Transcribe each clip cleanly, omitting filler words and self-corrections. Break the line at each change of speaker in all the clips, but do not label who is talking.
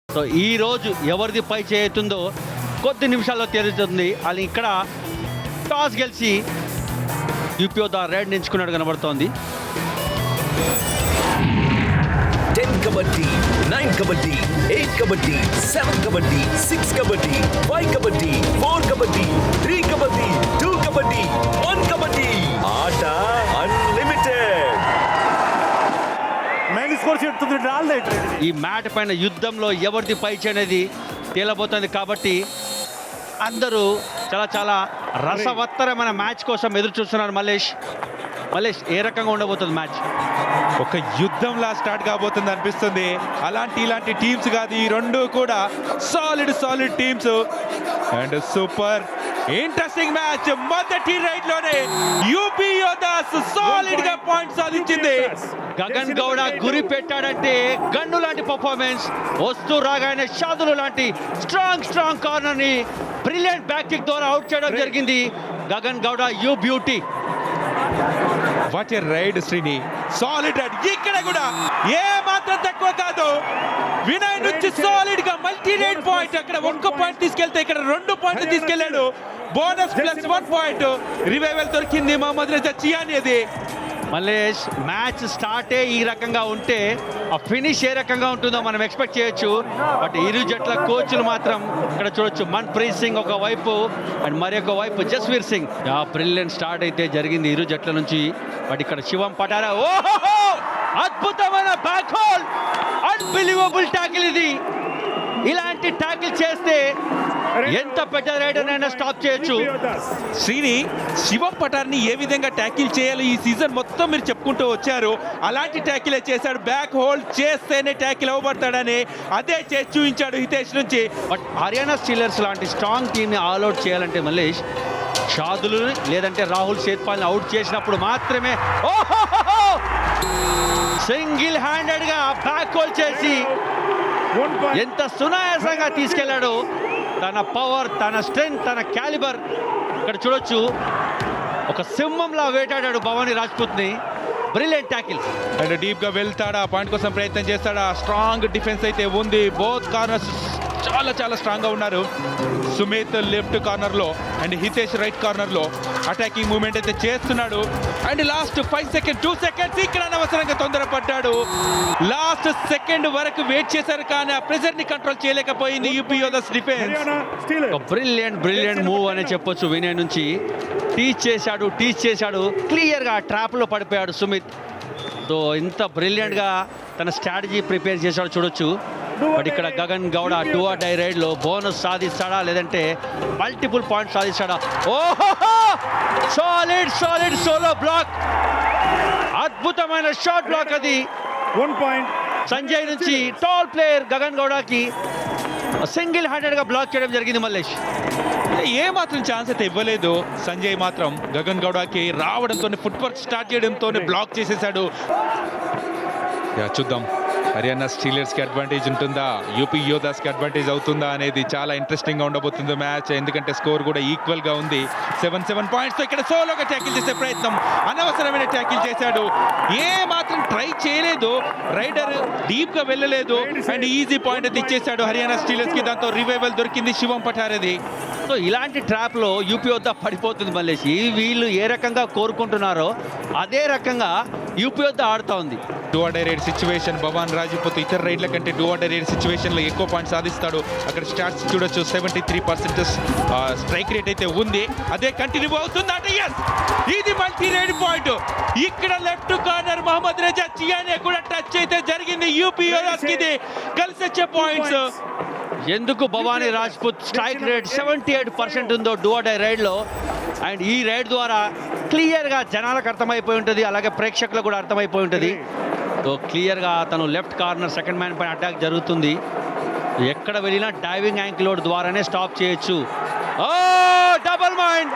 So ఈ రోజు ఎవరిది పై చేయుతుందో కొద్ది నిమిషాల్లో తెలుస్తుంది. అది ఇక్కడ టాస్ గెలిచి యూపీ ద రెడ్ ఎంచుకున్నాడు కనబడుతోంది.
10 kabaddi, 9 kabaddi, 8 kabaddi, 7 kabaddi, 6 kabaddi, 5 kabaddi, 4 kabaddi, 3 kabaddi, 2 kabaddi, 1 kabaddi. ఆట అన్లిమిటెడ్.
ఈ మ్యాట్ పైన యుద్ధంలో ఎవరిది పై అనేది తేలబోతుంది కాబట్టి అందరూ చాలా రసవత్తరమైన మ్యాచ్ కోసం ఎదురు చూస్తున్నారు. మల్లేష్ ఏ రకంగా ఉండబోతుంది మ్యాచ్?
ఒక యుద్ధంలా స్టార్ట్ కాబోతుంది అనిపిస్తుంది. ఇలాంటి టీమ్స్ కాదు, ఈ రెండు కూడా solid teams and super interesting match. మొదటి రైడ్ లోనే యూపీ యోధాస్ సాలిడ్ గా పాయింట్ సాధించింది.
గగన్ గౌడ గురి పెట్టాడంటే గన్ను లాంటి పర్ఫార్మెన్స్, వస్తూ రాగానే షాదులు లాంటి స్ట్రాంగ్ కార్నర్ ని బ్రిలియంట్ బ్యాక్ కిక్ ద్వారా అవుట్ చేయడం జరిగింది. Gagan Gowda you beauty.
What a raid Srini, solid raid. ఇక్కడ కూడా ఏ మాత్రం తక్కువ కాదు. వినయ్ నుంచి సాలిడ్ గా మల్టీ రైడ్ పాయింట్. అక్కడ 1 పాయింట్ తీసుకెళ్తే ఇక్కడ 2 పాయింట్లు తీసుకెళ్లాడు. Bonus plus 1 point. రివైవల్ దొరికింది మహమ్మద్ రజా చియానీ. అది
మల్లేష్ మ్యాచ్ స్టార్టే ఈ రకంగా ఉంటే ఆ ఫినిష్ ఏ రకంగా ఉంటుందో మనం ఎక్స్పెక్ట్ చేయొచ్చు. బట్ ఇరు జట్ల కోచ్లు మాత్రం ఇక్కడ చూడొచ్చు. మన్ప్రీత్ సింగ్ ఒక వైపు అండ్ మరొక వైపు జస్వీర్ సింగ్. బ్రిలియంట్ స్టార్ట్ అయితే జరిగింది ఇరు జట్ల నుంచి. బట్ ఇక్కడ శివం పటారా ఓహో అద్భుతమైన బ్యాక్ హోల్, అన్బిలీవబుల్ ట్యాకిల్. ఇది ఇలాంటి ట్యాకిల్ చేస్తే ఎంత పెద్ద రైడర్ అయినా స్టాప్ చేయొచ్చు.
శ్రీని, శివం పటార్ని ఏ విధంగా ట్యాకిల్ చేయాలి ఈ సీజన్ మొత్తం మీరు చెప్పుకుంటూ వచ్చారు. అలాంటి ట్యాకిలే చేశాడు. బ్యాక్ హోల్డ్ చేస్తేనే ట్యాకిల్ అవ్వబడతాడని అదే చేసి చూపించాడు హితేష్ నుంచి.
బట్ హర్యానా స్టీలర్స్ లాంటి స్ట్రాంగ్ టీమ్ని ఆల్అౌట్ చేయాలంటే మల్లేష్ షాదులు లేదంటే రాహుల్ సేత్పాల్ని అవుట్ చేసినప్పుడు మాత్రమే. ఓహో సింగిల్ హ్యాండెడ్ గా బ్యాక్ హోల్ చేసి ఎంత సునాయాసంగా తీసుకెళ్లాడు. తన పవర్, తన స్ట్రెంగ్త్, తన క్యాలిబర్ ఇక్కడ చూడొచ్చు. ఒక సింహంలా వేటాడాడు భవానీ రాజ్పుత్ ని. Brilliant tackle.
అండ్ డీప్ గా వెళ్తాడా, పాయింట్ కోసం ప్రయత్నం చేస్తాడా. స్ట్రాంగ్ డిఫెన్స్ అయితే ఉంది. బోత్ కార్నర్స్ చాలా స్ట్రాంగ్ గా ఉన్నారు. సుమిత్ లెఫ్ట్ కార్నర్ లో అండ్ హితేష్ రైట్ కార్నర్ లో అటాకింగ్ మూవ్మెంట్ అయితే చేస్తున్నాడు. అండ్ లాస్ట్ 2 సెకండ్స్ ఇక్కడ అనవసరంగా తొందరపడ్డాడు. లాస్ట్ సెకండ్ వరకు వెయిట్ చేశారు కానీ ఆ ప్రెజర్ ని కంట్రోల్ చేయలేకపోయింది UP Yoddhas defence.
Brilliant move అనే చెప్పొచ్చు. వినయ్ నుంచి టీచ్ చేశాడు క్లియర్ గా ట్రాప్ లో పడిపోయాడు సుమిత్. సో ఇంత బ్రిలియంట్ గా తన స్ట్రాటజీ ప్రిపేర్ చేశాడు చూడొచ్చు. బట్ ఇక్కడ Gagan Gowda do or die raid లో బోనస్ సాధిస్తాడా లేదంటే మల్టిపుల్ పాయింట్స్ సాధిస్తాడా? ఓహో సాలిడ్ సోలో బ్లాక్. అద్భుతమైన షాట్ బ్లాక్ అది.
1 పాయింట్
సంజయ్ నుంచి టాల్ ప్లేయర్ గగన్ గౌడకి సింగిల్ హ్యాండెడ్ గా బ్లాక్ చేయడం జరిగింది మల్లేష్.
ఏ మాత్రం ఛాన్స్ అయితే ఇవ్వలేదు సంజయ్ మాత్రం. గగన్ గౌడకి రావడంతో ఫుట్ వర్క్ స్టార్ట్ చేయడంతో బ్లాక్ చేసేసాడు. చూద్దాం హర్యానా స్టీలర్స్కి అడ్వాంటేజ్ ఉంటుందా, యూపీ యోధాస్కి అడ్వాంటేజ్ అవుతుందా అనేది చాలా ఇంట్రెస్టింగ్గా ఉండబోతుంది మ్యాచ్. ఎందుకంటే స్కోర్ కూడా ఈక్వల్గా ఉంది. 7 పాయింట్స్తో ఇక్కడ సోలోగా ట్యాకిల్ చేసే ప్రయత్నం, అనవసరమైన ట్యాకిల్ చేశాడు. ఏ మాత్రం ట్రై చేయలేదు, రైడర్ డీప్గా వెళ్ళలేదు అండ్ ఈజీ పాయింట్ అయితే ఇచ్చేశాడు హర్యానా స్టీలర్స్కి. దాంతో రివైవల్ దొరికింది శివం పఠారది.
సో ఇలాంటి ట్రాప్లో యూపీ వద్ద పడిపోతుంది మల్లేష్. వీళ్ళు ఏ రకంగా కోరుకుంటున్నారో అదే రకంగా యూపీ వద్ద ఆడుతూ ఉంది.
Do or die raid situation. Bhavan Rajput ఇతర రైడ్ల కంటే డూ ఆర్ డై రైడ్ సిచ్యువేషన్లో ఎక్కువ పాయింట్ సాధిస్తాడు. అక్కడ స్టాట్స్ చూడొచ్చు. 73% స్ట్రైక్ రేట్ అయితే ఉంది. అదే కంటిన్యూ అవుతుందంటే ఎస్, ఇది మల్టీ రైడ్ పాయింట్. ఇక్కడ లెఫ్ట్ కార్నర్ మహమ్మద్ రజా చియానీ కూడా టచ్ అయితే జరిగింది. యూపీ యోధాస్కి ఇది కలిసి వచ్చే పాయింట్స్.
ఎందుకు భవానీ రాజ్పుత్ స్ట్రైక్ రేట్ 78% ఉందో డూ ఆర్ డై రైడ్లో. అండ్ ఈ రైడ్ ద్వారా క్లియర్గా జనాలకు అర్థమైపోయి ఉంటుంది, అలాగే ప్రేక్షకులకు కూడా అర్థమైపోయి ఉంటుంది. సో క్లియర్గా తను లెఫ్ట్ కార్నర్ సెకండ్ మ్యాన్ పైన అటాక్ జరుగుతుంది. ఎక్కడ వెళ్ళినా డైవింగ్ యాంకిల్ ద్వారానే స్టాప్ చేయొచ్చు. డబుల్ మైండ్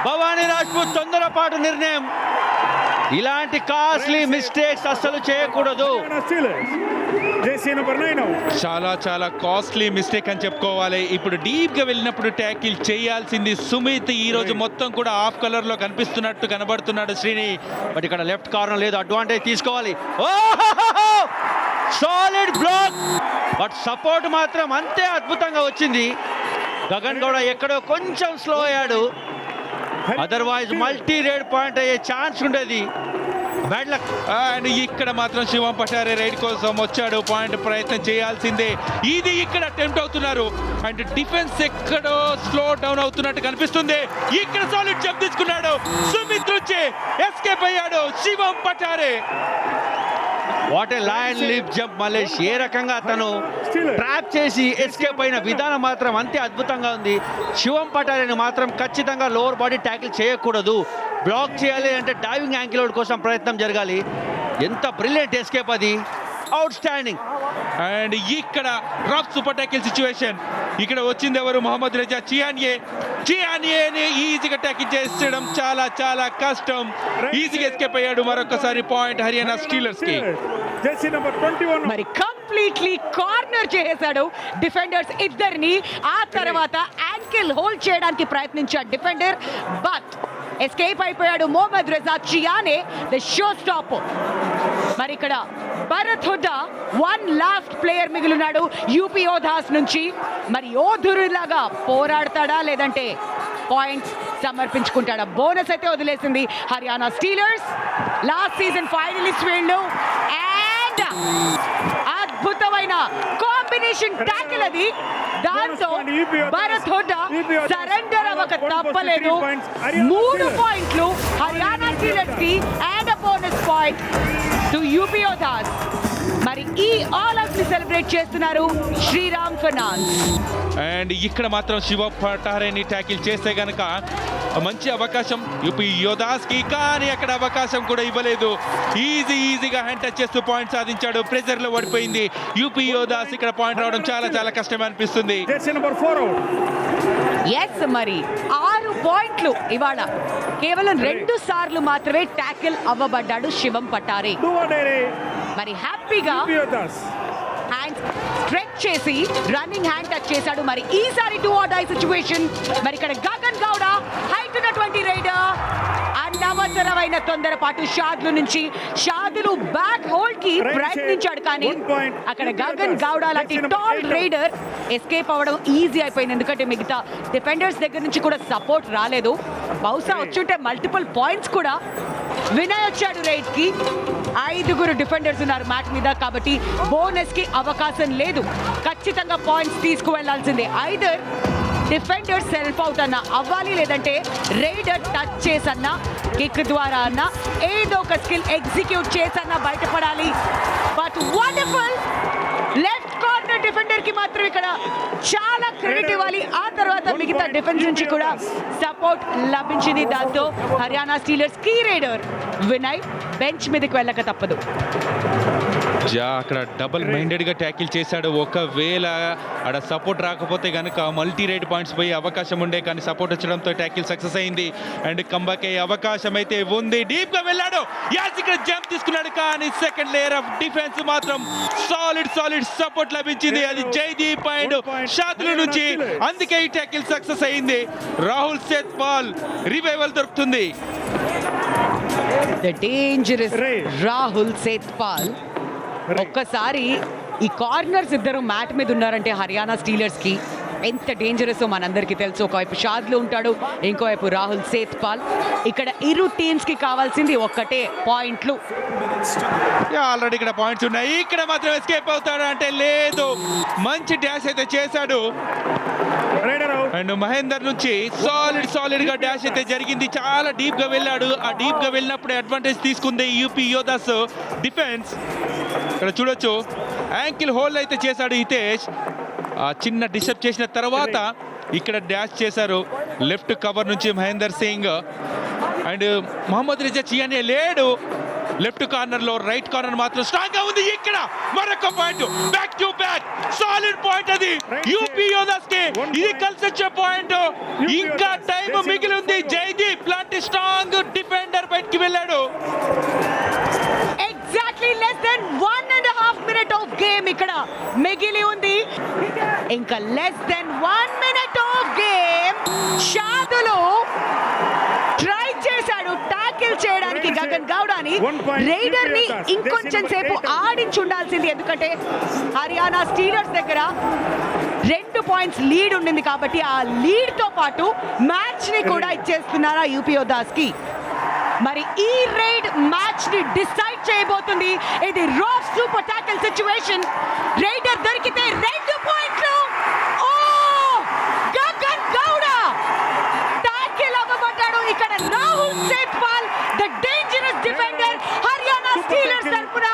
భవానీ రాజ్పుత్ తొందరపాటు నిర్ణయం. ఇలాంటి కాస్ట్లీ మిస్టేక్స్ అస్సలు చేయకూడదు.
జెర్సీ నెంబర్ 9
చాలా చాలా కాస్ట్లీ మిస్టేక్ అని చెప్పుకోవాలి. ఇప్పుడు డీప్ గా వెళ్ళినప్పుడు ట్యాకిల్ చేయాల్సింది సుమిత్. ఈ రోజు మొత్తం కూడా ఆఫ్ కలర్ లో కనిపిస్తున్నట్టు కనబడుతున్నాడు శ్రీని.
బట్ ఇక్కడ లెఫ్ట్ కార్నర్ లేదు, అడ్వాంటేజ్ తీసుకోవాలి. సాలిడ్ బ్లాక్, బట్ సపోర్ట్ మాత్రం అంతే అద్భుతంగా వచ్చింది. గగన్ గౌడ ఎక్కడో కొంచెం స్లో అయ్యాడు, అదర్వైజ్ మల్టీ రేడ్ పాయింట్ అయ్యే ఛాన్స్ ఉండేది. Bad luck.
అండ్ ఇక్కడ మాత్రం శివం పటారే రైడ్ కోసం వచ్చాడు, పాయింట్ ప్రయత్నం చేయాల్సిందే. ఇది ఇక్కడ అటెంప్ట్ అవుతున్నారు అండ్ డిఫెన్స్ ఎక్కడో స్లో డౌన్ అవుతున్నట్టు కనిపిస్తుంది. ఇక్కడ సాలిడ్ జంప్ తీసుకున్నాడు, సుమిత్ నుంచి ఎస్కేప్ అయ్యాడు Shivam Patare.
What a lion leap jump Mallesh. ఏ రకంగా తను ట్రాప్ చేసి ఎస్కేప్ అయిన విధానం మాత్రం అంతే అద్భుతంగా ఉంది. శివం పటారేని మాత్రం ఖచ్చితంగా లోవర్ బాడీ ట్యాకిల్ చేయకూడదు. బ్లాక్ చేయాలి అంటే డైవింగ్ యాంకిల్ కోసం ప్రయత్నం జరగాలి. ఎంత బ్రిలియంట్ ఎస్కేప్ అది, అవుట్ స్టాండింగ్.
అండ్ ఇక్కడ రఫ్ సూపర్ ట్యాకిల్ సిచ్యువేషన్. ఇక్కడ వచ్చింది ఎవరు? మొహమ్మద్ రజా చియానియేని ఈజీగా ట్యాకిల్ చేసడం చాలా చాలా కష్టం. ఈజీగా ఎస్కేప్ అయ్యాడు. మరొకసారి పాయింట్ హర్యానా స్టీలర్స్ కి.
జెర్సీ నెంబర్ 21
మరి కంప్లీట్లీ కార్నర్ చేశాడు డిఫెండర్స్ ఇద్దరిని. ఆ తర్వాత యాంకిల్ హోల్డ్ చేయడానికి ప్రయత్నించాడు డిఫెండర్, బట్ ఎస్కేప్ అయిపోయాడు Mohammad Reza Chiyaneh, the show stop. మరి ఇక్కడ Bharat Hooda one last player మిగిలినాడు యూపీ యోధాస్ నుంచి. మరి యోధుడిలాగా పోరాడతాడా లేదంటే పాయింట్స్ సమర్పించుకుంటాడా? బోనస్ అయితే వదిలేసింది Haryana Steelers. Last season finalist వీళ్ళు. అండ్ అద్భుతమైన కాంబినేషన్ ట్యాకిల్ అది. దాంతో భరత్ హుడ్డా సరెండర్ అవ్వక తప్పలేదు. 3 పాయింట్లు హర్యానా స్టీలర్స్ కి and bonus point to UP Yoddhas. మరి ఈ ఆల్ అవుట్ ని సెలబ్రేట్ చేస్తున్నారు శ్రీరామ్ ఫైనాన్స్.
అండ్ ఇక్కడ మాత్రం శివ పటారేని ట్యాకిల్ చేస్తే గనక మంచి అవకాశం యూపీ యోధాస్ కి, కానీ అక్కడ అవకాశం కూడా ఇవ్వలేదు. ఈజీగా హ్యాండ్ టచ్ చేస్తూ పాయింట్ సాధించాడు. ప్రెజర్ లో పడిపోయింది యూపీ యోధాస్. ఇక్కడ పాయింట్ రావడం చాలా చాలా కష్టం అనిపిస్తుంది.
జెర్సీ నెంబర్ 4
ఎస్, మరి 6 పాయింట్లు ఇవాళ. కేవలం 2 సార్లు మాత్రమే ట్యాకిల్ అవ్వబడ్డాడు శివం పటారే. మరి హ్యాపీగా హ్యాండ్ స్ట్రెచ్ చేసి రన్నింగ్ హ్యాండ్ టచ్ చేశాడు. మరి ఈసారి 2 or die సిచ్యువేషన్. మరి ఇక్కడ గగన్ గౌడ హైట్ ఉన్నటువంటి రైడర్, అనవసరమైన తొందరపాటు షాద్లు నుంచి. షాదులు బ్యాక్ హోల్డ్ కి ప్రయత్నించాడు, కానీ అక్కడ గగన్ గౌడ లాంటి టాల్ రైడర్ ఎస్కేప్ అవ్వడం ఈజీ అయిపోయింది. ఎందుకంటే మిగతా డిఫెండర్స్ దగ్గర నుంచి కూడా సపోర్ట్ రాలేదు. బహుశా వచ్చుంటే మల్టిపుల్ పాయింట్స్ కూడా. వినయ్ వచ్చాడు రైడ్ కి. 5 డిఫెండర్స్ ఉన్నారు మ్యాట్ మీద, కాబట్టి బోనస్ కి అవకాశం లేదు. ఖచ్చితంగా పాయింట్స్ తీసుకువెళ్లాల్సిందే. ఐదర్ డిఫెండర్ సెల్ఫ్ అవుట్ అన్న అవ్వాలి, లేదంటే రైడర్ టచ్ చేసన్నా కిక్ ద్వారా అన్న ఏదో ఒక స్కిల్ ఎగ్జిక్యూట్ చేసన్నా బయటపడాలి. But wonderful left corner defender కి మాత్రం ఇక్కడ చాలా క్రెడిట్ ఇవ్వాలి. ఆ తర్వాత మిగతా డిఫెన్స్ నుంచి కూడా సపోర్ట్ లభించింది. దాంతో Haryana Steelers key raider Vinay bench మీదకి వెళ్ళక తప్పదు.
అక్కడ డబుల్ మైండెడ్ గా ట్యాకిల్ చేశాడు. ఒకవేళ అక్కడ సపోర్ట్ రాకపోతే కనుక మల్టీ రేట్ పాయింట్స్ పోయే అవకాశం ఉండే, కానీ సపోర్ట్ వచ్చడంతో ట్యాకిల్ సక్సెస్ అయింది. అండ్ కంబ్యాక్ అయ్యే అవకాశం అయితే ఉంది. డీప్ గా వెళ్ళాడు, యాస్ ఇక్కడ జంప్ తీసుకున్నాడు, కానీ సెకండ్ లేయర్ ఆఫ్ డిఫెన్స్ మాత్రం సాలిడ్ సపోర్ట్ లభించింది. అది జైదీప్ అండ్ షాదుల నుంచి. అందుకే ఈ ట్యాకిల్ సక్సెస్ అయింది. రాహుల్ సేత్పాల్ రివైవల్ దొరుకుతుంది.
The dangerous Rahul Sethpal. ఒక్కసారి ఈ కార్నర్స్ ఇద్దరు మ్యాట్ మీద ఉన్నారంటే హర్యానా స్టీలర్స్ కి ఎంత డేంజరస్ మనందరికీ తెలుసు. ఒకవైపు షాద్లు ఉంటాడు, ఇంకోవైపు రాహుల్ సేత్పాల్. ఇక్కడ ఇరు టీమ్స్ కి కావాల్సింది ఒక్కటే, పాయింట్లు.
ఆల్రెడీ ఇక్కడ పాయింట్స్ ఉన్నాయి. ఇక్కడ మాత్రం ఎస్కేప్ అవుతాడు అంటే లేదు. మంచి డాష్ అయితే చేశాడు. అండ్ మహేందర్ నుంచి సాలిడ్ గా డాష్ అయితే జరిగింది. చాలా డీప్ గా వెళ్ళాడు. ఆ డీప్ గా వెళ్ళినప్పుడే అడ్వాంటేజ్ తీసుకుంది యూపీ యోధాస్ డిఫెన్స్. ఇక్కడ చూడొచ్చు యాంకిల్ హోల్డ్ అయితే చేశాడు హితేష్. చిన్న డిస్టర్బ్ చేసిన తర్వాత ఇక్కడ డాష్ చేశారు లెఫ్ట్ కవర్ నుంచి మహేందర్ సింగ్. అండ్ మొహమ్మద్ రిజా చియానే లేడు లెఫ్ట్ కార్నర్ లో. రైట్ కార్నర్ మాత్రం స్ట్రాంగ్ గా ఉంది. ఇక్కడ మరొక point, back to back solid point అది యూపీ యోధాస్ కి. ఇది కలిసి వచ్చే పాయింట్. ఇంకా టైం మిగిలి ఉంది. జైదీప్ లాంటి అండ్ స్ట్రాంగ్ డిఫెండర్ బయటికి వెళ్ళాడు.
Exactly less than 1.5 minute of game ఇక్కడ మిగిలి ఉంది. ఇంకా less than 1 minute of game. షాదులు try చేశాడు ట్యాకిల్ చేయడానికి గగన్ గౌడాని. రైడర్ ని ఇంకొంచెం సేపు ఆడించి ఉండాల్సింది, ఎందుకంటే హర్యానా స్టీలర్స్ దగ్గర 2 points లీడ్ ఉండింది కాబట్టి ఆ లీడ్ తో పాటు మ్యాచ్ ని కూడా ఇచ్చేస్తున్నారా యూపీ యోధాస్ కి. మరి ఈ రైడ్ మ్యాచ్ ని డిసైడ్ చేయబోతుంది. ఇది రాఫ్ సూపర్ టాకిల్ సిచ్యువేషన్. రైడర్ దొరికితే 2 పాయింట్లు. ఓ గగన్ గౌడ టాకిల్ అవ్వబడ్డాడు. ఇక్కడ Rahul Sethpal the dangerous defender Haryana Steelers తరపున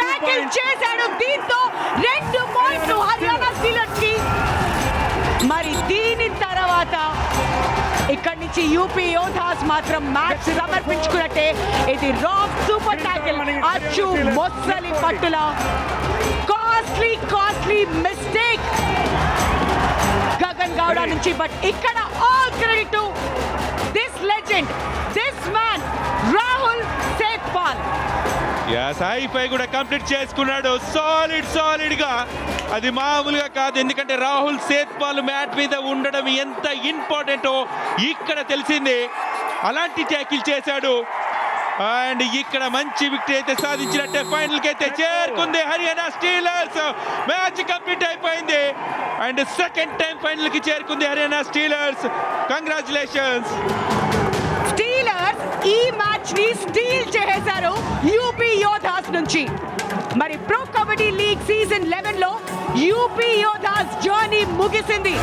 టాకిల్ చేశాడు. దీంతో 2 పాయింట్లు హర్యానా స్టీలర్స్ కి. మరి దీని తర్వాత ఇక్కడి నుంచి యూపీ యోధాస్ మాత్రం మ్యాచ్ సమర్పించుకున్నట్టే. ఇది రాక్ సూపర్ టాకిల్ అచ్చు మొస్సలి పట్టుల కాస్ట్లీ మిస్టేక్ గగన్ గౌడ నుంచి. బట్ ఇక్కడ all credit to this legend, this man Rahul Sethpal.
High five కూడా కంప్లీట్ చేసుకున్నాడు సాలిడ్ గా. అది మామూలుగా కాదు, ఎందుకంటే రాహుల్ సేత్పాల్ మ్యాట్ మీద ఉండడం ఎంత ఇంపార్టెంటో ఇక్కడ తెలిసింది. అలాంటి ట్యాకిల్ చేశాడు అండ్ ఇక్కడ మంచి విక్టరీ అయితే సాధించినట్టే. ఫైనల్ కి అయితే చేరుకుంది హర్యానా స్టీలర్స్. మ్యాచ్ కంప్లీట్ అయిపోయింది అండ్ సెకండ్ టైం ఫైనల్ కి చేరుకుంది హర్యానా స్టీలర్స్. కంగ్రాచులేషన్స్.
స్టీలర్స్ ఈ మ్యాచ్ ని స్టీల్ చేశారు యూపీ యోధాస్ నుంచి. మరి ప్రో కబడ్డీ లీగ్ సీజన్ 11 లో యూపీ యోధాస్ జర్నీ ముగిసింది.